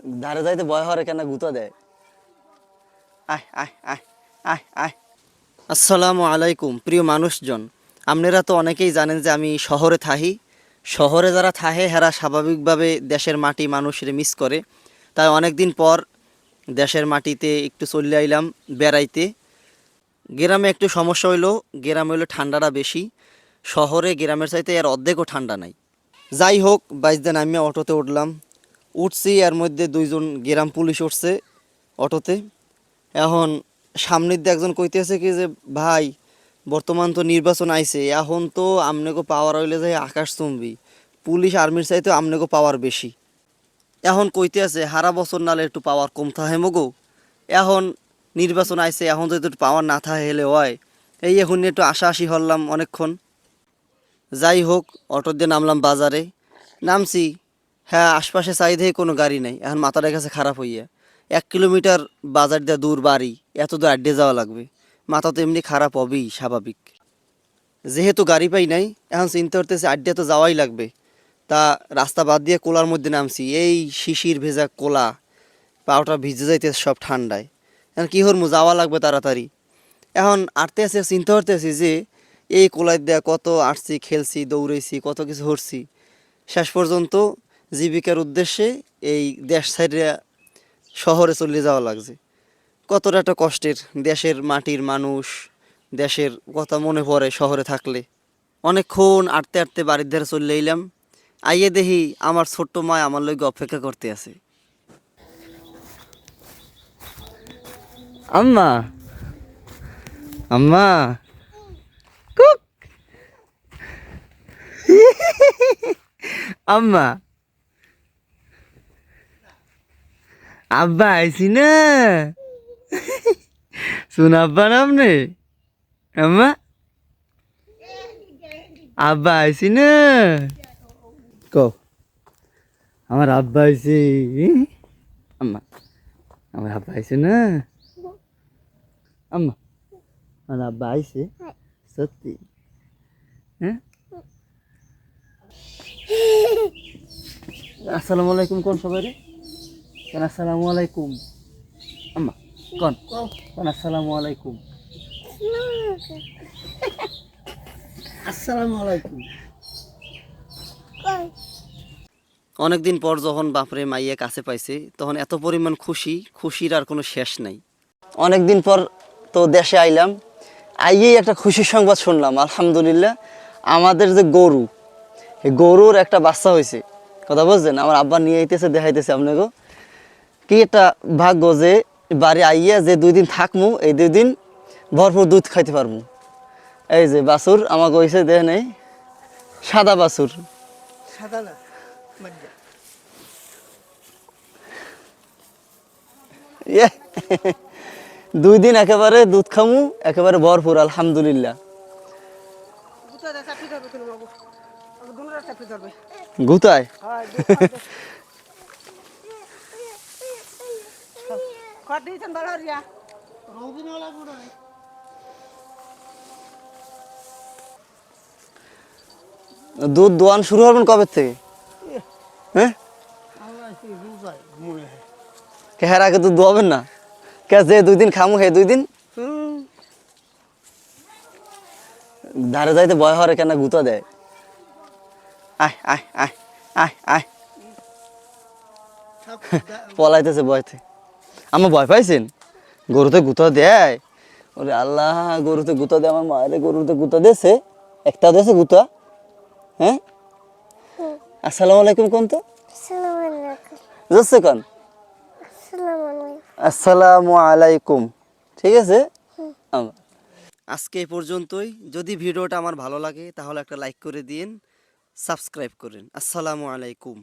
ধারে যাইতে ভয় হরে কেন গুতা দেয়। আয় আয় আয় আয় আয়। আসসালামু আলাইকুম প্রিয় মানুষজন, আপনারা তো অনেকেই জানেন যে আমি শহরে থাকি। শহরে যারা থাকে হেরা স্বাভাবিকভাবে দেশের মাটি মানুষের মিস করে। তাই অনেক দিন পর দেশের মাটিতে একটু চলে আইলাম বেড়াইতে। গ্রামে একটু সমস্যা হইলো, গ্রামে হইলো ঠান্ডাটা বেশি। শহরে গ্রামের চাইতে এর অর্ধেকও ঠান্ডা নাই। যাই হোক, বাইশদিন আমি অটোতে উঠলাম। উঠছি, এর মধ্যে দুইজন গ্রাম পুলিশ উঠছে অটোতে। এখন সামনের দিয়ে একজন কইতেছে কি যে ভাই, বর্তমান তো নির্বাচন আইছে, এখন তো আমনেগো পাওয়ার হইলে যায় আকাশচুম্বী, পুলিশ আর্মির চাইতে আমনেগো পাওয়ার বেশি। এখন কইতে আছে হারা বছর নালে একটু পাওয়ার কম থাকে মগো, এখন নির্বাচন আইছে, এখন যদি একটু পাওয়ার না থাকে হেলে হয়। এই এখন একটু আশাআশি হলাম অনেকক্ষণ। যাই হোক, অটো দিয়ে নামলাম বাজারে। নামছি, হ্যাঁ আশপাশে চাই দেখি কোনো গাড়ি নাই। এখন মাথাটা কাছে খারাপ হইয়া 1 কিলোমিটার বাজার দিয়ে দূর বাড়ি, এত দূর আড্ডে যাওয়া লাগবে। মাথা তো এমনি খারাপ হবেই স্বাভাবিক। যেহেতু গাড়ি পাই নাই, এখন চিন্তা করতেছি আড্ডে তো যাওয়াই লাগবে। তা রাস্তা বাদ দিয়ে কোলার মধ্যে নামছি, এই শিশির ভেজা কোলা, পাওটা ভিজে যাইতেছে সব ঠান্ডায়। এখন কী হরমু, যাওয়া লাগবে তাড়াতাড়ি। এখন আটতে আসি, চিন্তা করতেছি যে এই কোলাই দেয়া কত আটছি, খেলছি, দৌড়েছি, কত কিছু হরছি, শেষ পর্যন্ত জীবিকার উদ্দেশ্যে এই দেশ সাইডে শহরে চলে যাওয়া লাগছে। কতটা একটা কষ্টের, দেশের মাটির মানুষ, দেশের কথা মনে পড়ে শহরে থাকলে। অনেকক্ষণ আটতে আটতে বাড়ির ধারে চলে এলাম। আইয়ে দেখি আমার ছোট্ট মা আমার লগে অপেক্ষা করতে আছে। আম্মা, আম্মা, কুক, আম্মা, আব্বা আইসি না, শুন আব্বা নাম নে, আম্মা, আব্বা আইসি না, কো আমার আব্বা আইসি। আম্মা, আমার আব্বা আইসে না, আম্মা, আমার আব্বা আইসে সত্যি? হ্যাঁ, আসসালামু আলাইকুম কোন সবাই রে, কেন আসসালামু আলাইকুম। আম্মা কোন কোন আসসালামু আলাইকুম। আসসালামু আলাইকুম। অনেকদিন পর যখন বাপরে মাইয়া কাছে পাইছে, তখন এত পরিমাণ খুশি, খুশির আর কোনো শেষ নাই। অনেকদিন পর তো দেশে আইলাম, আইয়েই একটা খুশির সংবাদ শুনলাম। আলহামদুলিল্লাহ, আমাদের যে গরু, এই গরুর একটা বাচ্চা হয়েছে। কথা বুঝছেন, আমার আব্বা নিয়ে আইতেছে, দেখাইতেছে আপনাকে। কি একটা ভাগ্য যে বাড়ি আইয়া যে 2 দিন থাকমু, এই 2 দিন ভরপুর দুধ খাইতে পারবো। এই যে বাছুর আমাকে হয়েছে, দেখ নেই, সাদা বাছুর। সাদা না, 2 দিন একেবারে দুধ খামু, একেবারে ভরপুর আলহামদুলিল্লাহ। গুতায় দুধ দোয়ান শুরু হবেন কবে থেকে? হ্যাঁ, হের আগে দুধ দোয়াবেন না কে? যে 2 দিন খামু হে 2 দিন ধারে যাইতে ভয় হরে কেন গুতা দেয়। আয় আয় আয় আয় আয়, পলাইতেছে ভয়তে। আমার ভয় পাইছেন? গরুতে গুতা দেয়, ওরে আল্লাহ, গরুতে গুতা দেয়। আমার মায়ের গরুতে গুতা দিয়েছে, একটা দিয়েছে গুতা। হ্যাঁ, আসসালামু আলাইকুম কোন তো যাচ্ছে কোন, আসসালামু আলাইকুম। ঠিক আছে, আজকে এই পর্যন্তই। যদি ভিডিওটা আমার ভালো লাগে তাহলে একটা লাইক করে দিন, সাবস্ক্রাইব করেন। আসসালামু আলাইকুম।